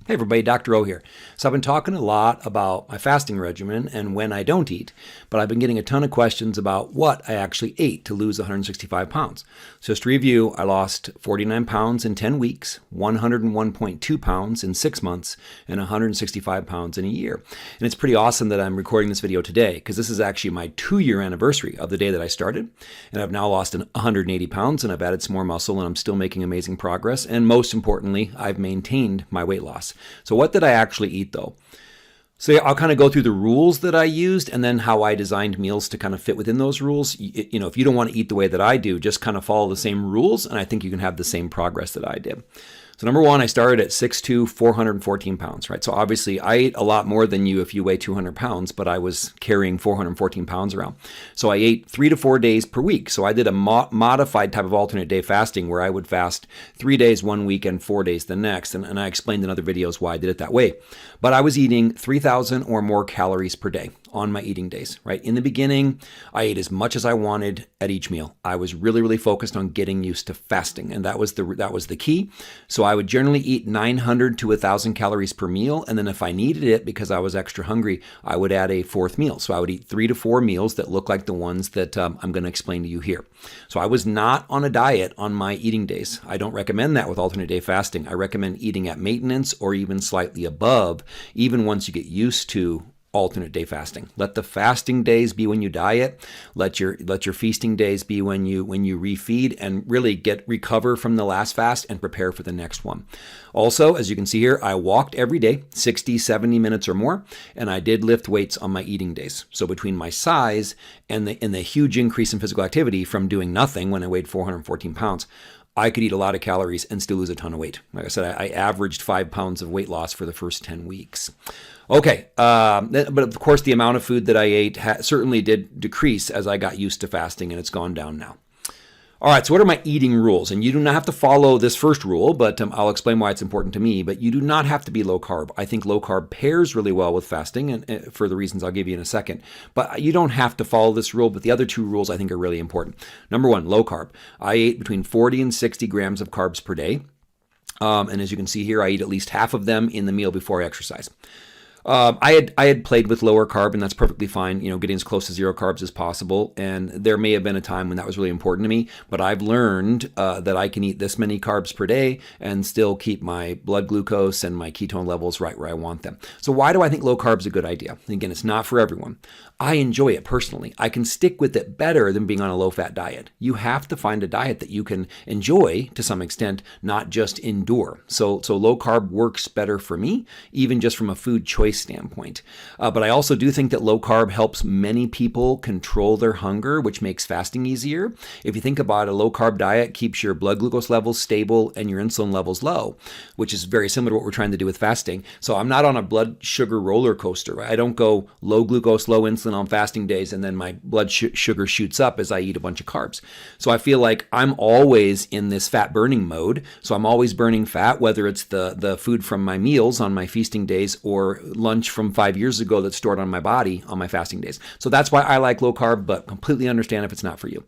Hey everybody, Dr. O here. So I've been talking a lot about my fasting regimen and when I don't eat, but I've been getting a ton of questions about what I actually ate to lose 165 pounds. So just to review, I lost 49 pounds in 10 weeks, 101.2 pounds in 6 months, and 165 pounds in a year. And it's pretty awesome that I'm recording this video today because this is actually my 2-year anniversary of the day that I started. And I've now lost 180 pounds and I've added some more muscle and I'm still making amazing progress. And most importantly, I've maintained my weight loss. So what did I actually eat though? So I'll kind of go through the rules that I used and then how I designed meals to kind of fit within those rules. You know, if you don't want to eat the way that I do, just kind of follow the same rules and I think you can have the same progress that I did. So number one, I started at 6'2", 414 pounds, right? So obviously I ate a lot more than you if you weigh 200 pounds, but I was carrying 414 pounds around. So I ate 3 to 4 days per week. So I did a modified type of alternate day fasting where I would fast 3 days one week and 4 days the next. And I explained in other videos why I did it that way. But I was eating 3,000 or more calories per day on my eating days, right? In the beginning, I ate as much as I wanted at each meal. I was really focused on getting used to fasting, and that was the key. So I would generally eat 900 to 1,000 calories per meal, and then if I needed it because I was extra hungry, I would add a fourth meal. So I would eat 3 to 4 meals that look like the ones that I'm going to explain to you here. So I was not on a diet on my eating days. I don't recommend that with alternate day fasting. I recommend eating at maintenance or even slightly above, even once you get used to alternate day fasting. Let the fasting days be when you diet. Let your feasting days be when you refeed and really recover from the last fast and prepare for the next one. Also, as you can see here, I walked every day, 60, 70 minutes or more, and I did lift weights on my eating days. So between my size and the huge increase in physical activity from doing nothing when I weighed 414 pounds, I could eat a lot of calories and still lose a ton of weight. Like I said, I averaged 5 pounds of weight loss for the first 10 weeks. Okay, but of course the amount of food that I ate certainly did decrease as I got used to fasting, and it's gone down now. All right, so what are my eating rules? And you do not have to follow this first rule, but I'll explain why it's important to me. But you do not have to be low carb. I think low carb pairs really well with fasting, and for the reasons I'll give you in a second. But you don't have to follow this rule, but the other 2 rules I think are really important. Number 1, low carb. I ate between 40 and 60 grams of carbs per day. And as you can see here, I eat at least half of them in the meal before I exercise. I had played with lower carb, and that's perfectly fine, you know, getting as close to 0 carbs as possible. And there may have been a time when that was really important to me, but I've learned that I can eat this many carbs per day and still keep my blood glucose and my ketone levels right where I want them. So why do I think low carb is a good idea? Again, it's not for everyone. I enjoy it personally. I can stick with it better than being on a low-fat diet. You have to find a diet that you can enjoy to some extent, not just endure. So low carb works better for me, even just from a food choice standpoint. But I also do think that low carb helps many people control their hunger, which makes fasting easier. If you think about it, a low carb diet keeps your blood glucose levels stable and your insulin levels low, which is very similar to what we're trying to do with fasting. So I'm not on a blood sugar roller coaster. Right? I don't go low glucose, low insulin on fasting days and then my blood sugar shoots up as I eat a bunch of carbs. So I feel like I'm always in this fat burning mode. So I'm always burning fat, whether it's the food from my meals on my feasting days or lunch from 5 years ago that's stored on my body on my fasting days. So that's why I like low carb, but completely understand if it's not for you.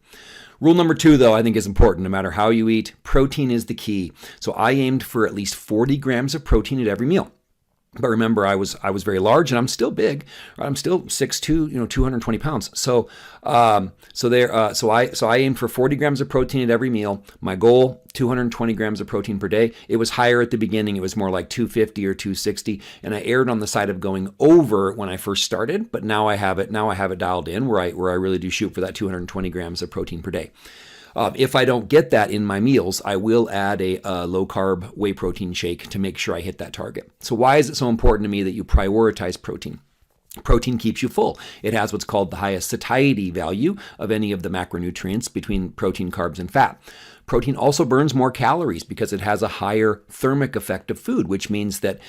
Rule number 2, though, I think is important. No matter how you eat, protein is the key. So I aimed for at least 40 grams of protein at every meal. But remember, I was very large, and I'm still big. Right? I'm still 6'2", 220 pounds. So I aimed for 40 grams of protein at every meal. My goal, 220 grams of protein per day. It was higher at the beginning. It was more like 250 or 260, and I erred on the side of going over when I first started. But now I have it dialed in where I really do shoot for that 220 grams of protein per day. If I don't get that in my meals, I will add a low-carb whey protein shake to make sure I hit that target. So why is it so important to me that you prioritize protein? Protein keeps you full. It has what's called the highest satiety value of any of the macronutrients between protein, carbs, and fat. Protein also burns more calories because it has a higher thermic effect of food, which means that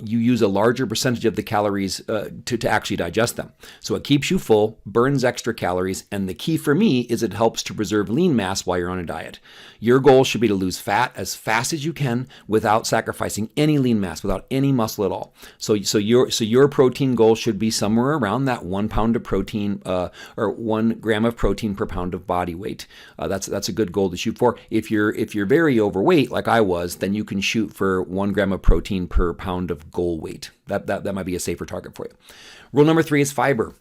you use a larger percentage of the calories to actually digest them. So it keeps you full, burns extra calories, and the key for me is it helps to preserve lean mass while you're on a diet. Your goal should be to lose fat as fast as you can without sacrificing any lean mass, without any muscle at all. So your protein goal should be somewhere around that 1 pound of protein or 1 gram of protein per pound of body weight. That's a good goal to shoot for. if you're very overweight like I was, then you can shoot for 1 gram of protein per pound of goal weight. That might be a safer target for you. Rule number 3 is fiber.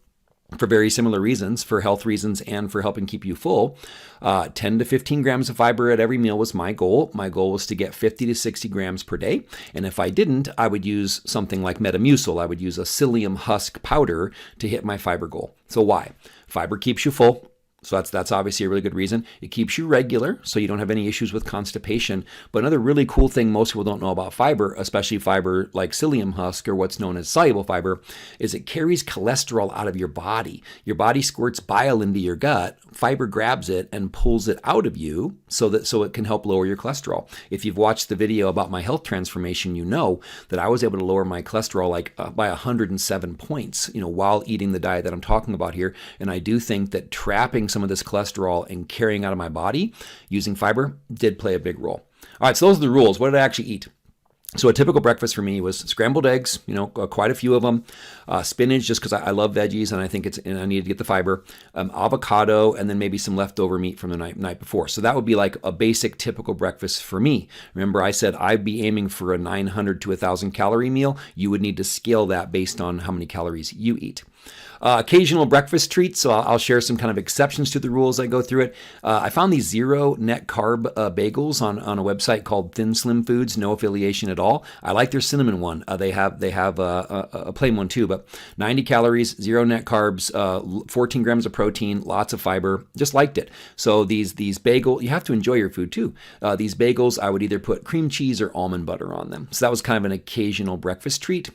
For very similar reasons, for health reasons and for helping keep you full. 10 to 15 grams of fiber at every meal was my goal. My goal was to get 50 to 60 grams per day. And if I didn't, I would use something like Metamucil. I would use a psyllium husk powder to hit my fiber goal. So why? Fiber keeps you full. So that's obviously a really good reason. It keeps you regular, so you don't have any issues with constipation. But another really cool thing most people don't know about fiber, especially fiber like psyllium husk or what's known as soluble fiber, is it carries cholesterol out of your body. Your body squirts bile into your gut. Fiber grabs it and pulls it out of you so it can help lower your cholesterol. If you've watched the video about my health transformation, you know that I was able to lower my cholesterol by 107 points, while eating the diet that I'm talking about here. And I do think that trapping some of this cholesterol and carrying out of my body using fiber did play a big role. All right, so those are the rules. What did I actually eat? So a typical breakfast for me was scrambled eggs, quite a few of them, spinach just because I love veggies and I think I needed to get the fiber, avocado, and then maybe some leftover meat from the night before. So that would be like a basic typical breakfast for me. Remember, I said I'd be aiming for a 900 to 1,000 calorie meal. You would need to scale that based on how many calories you eat. Occasional breakfast treats, so I'll share some kind of exceptions to the rules as I go through it. I found these zero net carb bagels on a website called Thin Slim Foods, no affiliation at all. I like their cinnamon one. They have a plain one too, but 90 calories, zero net carbs, 14 grams of protein, lots of fiber. Just liked it. So these bagel, you have to enjoy your food too. These bagels, I would either put cream cheese or almond butter on them. So that was kind of an occasional breakfast treat.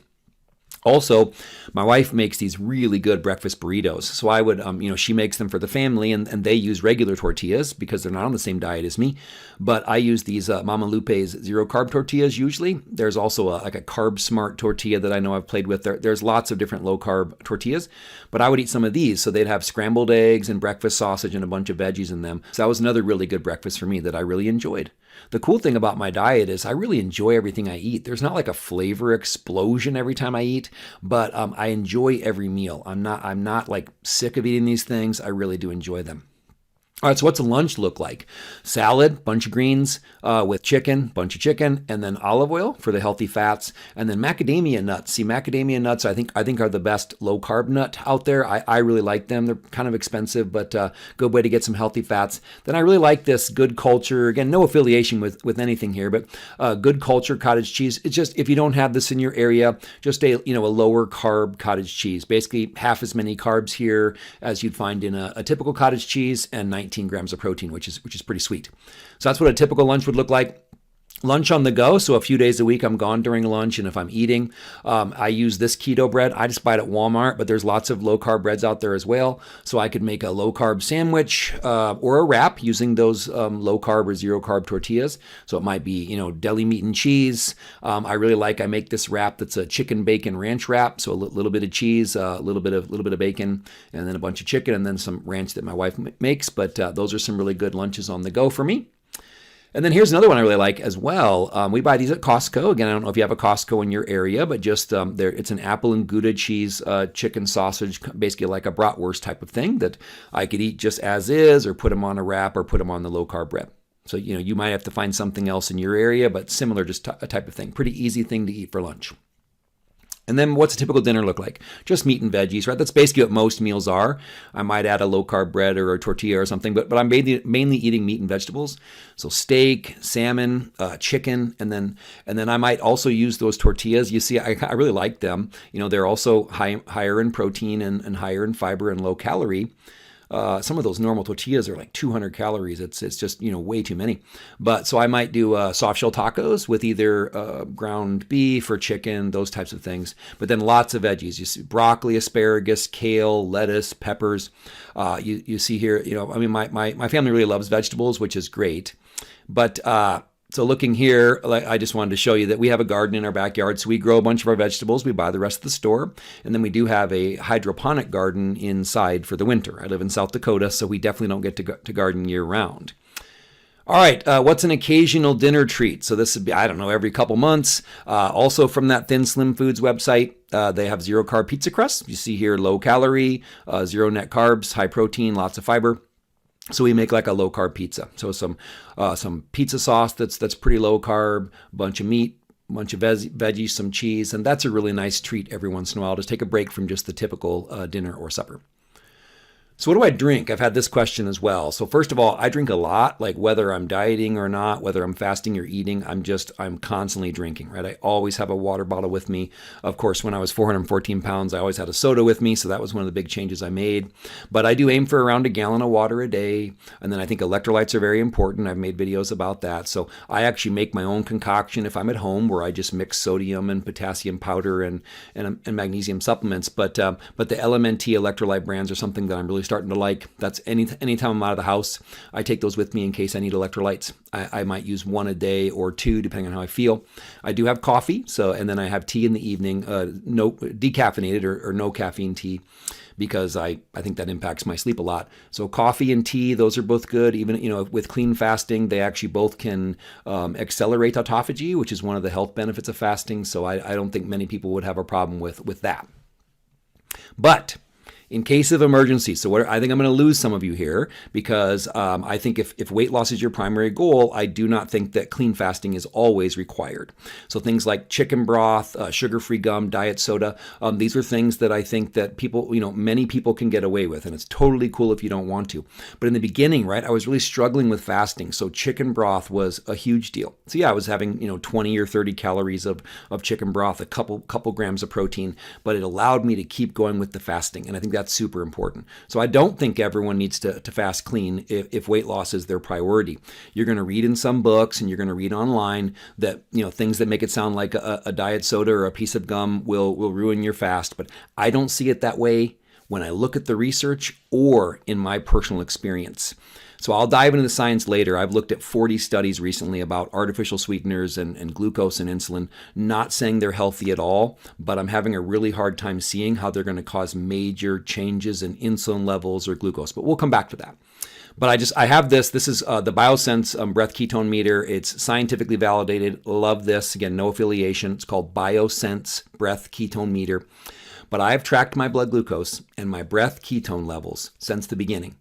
Also, my wife makes these really good breakfast burritos. So I would, she makes them for the family and they use regular tortillas because they're not on the same diet as me. But I use these Mama Lupe's zero carb tortillas usually. There's also a Carb Smart tortilla that I know I've played with. There's lots of different low carb tortillas, but I would eat some of these. So they'd have scrambled eggs and breakfast sausage and a bunch of veggies in them. So that was another really good breakfast for me that I really enjoyed. The cool thing about my diet is I really enjoy everything I eat. There's not like a flavor explosion every time I eat, but I enjoy every meal. I'm not like sick of eating these things. I really do enjoy them. All right, so what's a lunch look like? Salad, bunch of greens with chicken, bunch of chicken, and then olive oil for the healthy fats, and then macadamia nuts. See, macadamia nuts I think are the best low carb nut out there. I really like them. They're kind of expensive, but good way to get some healthy fats. Then I really like this Good Culture. Again, no affiliation with anything here, but Good Culture cottage cheese. It's just if you don't have this in your area, just a lower carb cottage cheese. Basically, half as many carbs here as you'd find in a typical cottage cheese, and 19 grams of protein, which is pretty sweet. So that's what a typical lunch would look like. Lunch on the go, so a few days a week I'm gone during lunch, and if I'm eating, I use this keto bread. I just buy it at Walmart, but there's lots of low-carb breads out there as well, so I could make a low-carb sandwich or a wrap using those low-carb or zero-carb tortillas. So it might be, deli meat and cheese. I make this wrap that's a chicken bacon ranch wrap, so a little bit of cheese, a little bit of bacon, and then a bunch of chicken, and then some ranch that my wife makes, but those are some really good lunches on the go for me. And then here's another one I really like as well. We buy these at Costco. Again, I don't know if you have a Costco in your area, but just it's an apple and Gouda cheese chicken sausage, basically like a bratwurst type of thing that I could eat just as is, or put them on a wrap, or put them on the low carb bread. So you might have to find something else in your area, but similar, just a type of thing. Pretty easy thing to eat for lunch. And then what's a typical dinner look like? Just meat and veggies, right? That's basically what most meals are. I might add a low-carb bread or a tortilla or something, but I'm mainly eating meat and vegetables. So steak, salmon, chicken, and then I might also use those tortillas. You see, I really like them. They're also higher in protein and higher in fiber and low calorie. Some of those normal tortillas are like 200 calories. It's just, way too many. But so I might do soft shell tacos with either ground beef or chicken, those types of things. But then lots of veggies. You see broccoli, asparagus, kale, lettuce, peppers. You see here, my family really loves vegetables, which is great. But so looking here, I just wanted to show you that we have a garden in our backyard. So we grow a bunch of our vegetables. We buy the rest of the store. And then we do have a hydroponic garden inside for the winter. I live in South Dakota, so we definitely don't get to garden year round. All right, what's an occasional dinner treat? So this would be, every couple months. Also from that Thin Slim Foods website, they have zero carb pizza crust. You see here, low calorie, zero net carbs, high protein, lots of fiber. So we make like a low carb pizza. So some pizza sauce that's pretty low carb, a bunch of meat, a bunch of veggies, some cheese, and that's a really nice treat every once in a while. Just take a break from just the typical dinner or supper. So what do I drink? I've had this question as well. So first of all, I drink a lot, like whether I'm dieting or not, whether I'm fasting or eating, I'm constantly drinking, right? I always have a water bottle with me. Of course, when I was 414 pounds, I always had a soda with me. So that was one of the big changes I made. But I do aim for around a gallon of water a day. And then I think electrolytes are very important. I've made videos about that. So I actually make my own concoction if I'm at home, where I just mix sodium and potassium powder and magnesium supplements. But the LMNT electrolyte brands are something that I'm really starting to like. That's anytime I'm out of the house, I take those with me in case I need electrolytes. I might use one a day or two, depending on how I feel. I do have coffee, and then I have tea in the evening, no decaffeinated or no caffeine tea, because I think that impacts my sleep a lot. So coffee and tea, those are both good. Even with clean fasting, they actually both can accelerate autophagy, which is one of the health benefits of fasting. So I don't think many people would have a problem with that. But in case of emergency, I think I'm going to lose some of you here, because I think if weight loss is your primary goal, I do not think that clean fasting is always required. So things like chicken broth, sugar-free gum, diet soda, these are things that I think that many people can get away with, and it's totally cool if you don't want to. But in the beginning, right, I was really struggling with fasting, so chicken broth was a huge deal. So yeah, I was having 20 or 30 calories of chicken broth, a couple grams of protein, but it allowed me to keep going with the fasting, and I think that's super important. So I don't think everyone needs to fast clean if weight loss is their priority. You're going to read in some books and you're going to read online that things that make it sound like a diet soda or a piece of gum will ruin your fast, but I don't see it that way when I look at the research or in my personal experience. So I'll dive into the science later. I've looked at 40 studies recently about artificial sweeteners and glucose and insulin, not saying they're healthy at all, but I'm having a really hard time seeing how they're going to cause major changes in insulin levels or glucose. But we'll come back to that. But I have this. This is the Biosense breath ketone meter. It's scientifically validated. Love this. Again, no affiliation. It's called Biosense breath ketone meter. But I've tracked my blood glucose and my breath ketone levels since the beginning,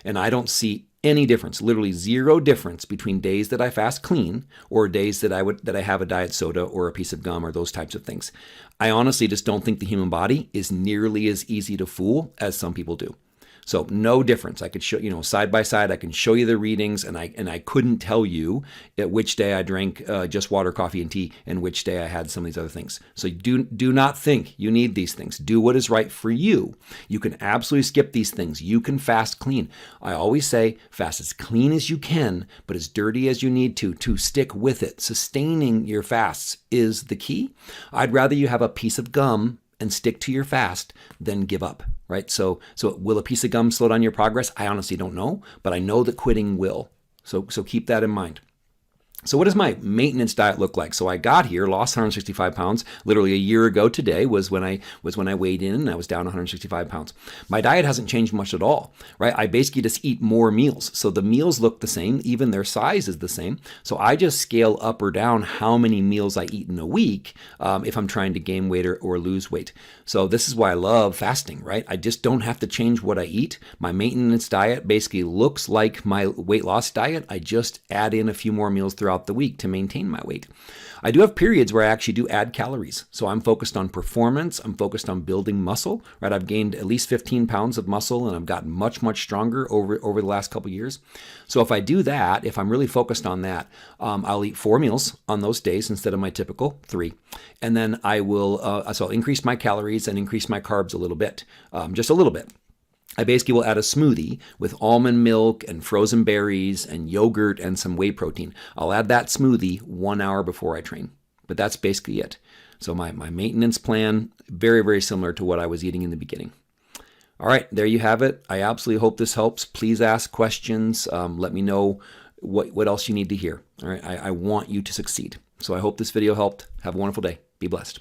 and I don't see any difference, literally zero difference between days that I fast clean or days that I have a diet soda or a piece of gum or those types of things. I honestly just don't think the human body is nearly as easy to fool as some people do. So no difference. I could show, side by side, I can show you the readings, and I couldn't tell you at which day I drank just water, coffee, and tea, and which day I had some of these other things. So do not think you need these things. Do what is right for you. You can absolutely skip these things. You can fast clean. I always say fast as clean as you can, but as dirty as you need to stick with it. Sustaining your fasts is the key. I'd rather you have a piece of gum and stick to your fast than give up, right? So will a piece of gum slow down your progress? I honestly don't know, but I know that quitting will. So keep that in mind. So what does my maintenance diet look like? So I got here, lost 165 pounds. Literally a year ago today was when I weighed in, and I was down 165 pounds. My diet hasn't changed much at all, right? I basically just eat more meals. So the meals look the same, even their size is the same. So I just scale up or down how many meals I eat in a week if I'm trying to gain weight or lose weight. So this is why I love fasting, right? I just don't have to change what I eat. My maintenance diet basically looks like my weight loss diet. I just add in a few more meals throughout the week to maintain my weight. I do have periods where I actually do add calories. So I'm focused on performance. I'm focused on building muscle, right? I've gained at least 15 pounds of muscle, and I've gotten much, much stronger over the last couple of years. So if I do that, if I'm really focused on that, I'll eat 4 meals on those days instead of my typical 3. And then I will, so I'll increase my calories and increase my carbs a little bit, just a little bit. I basically will add a smoothie with almond milk and frozen berries and yogurt and some whey protein. I'll add that smoothie 1 hour before I train. But that's basically it. So my maintenance plan, very, very similar to what I was eating in the beginning. All right, there you have it. I absolutely hope this helps. Please ask questions. Let me know what else you need to hear. All right, I want you to succeed. So I hope this video helped. Have a wonderful day. Be blessed.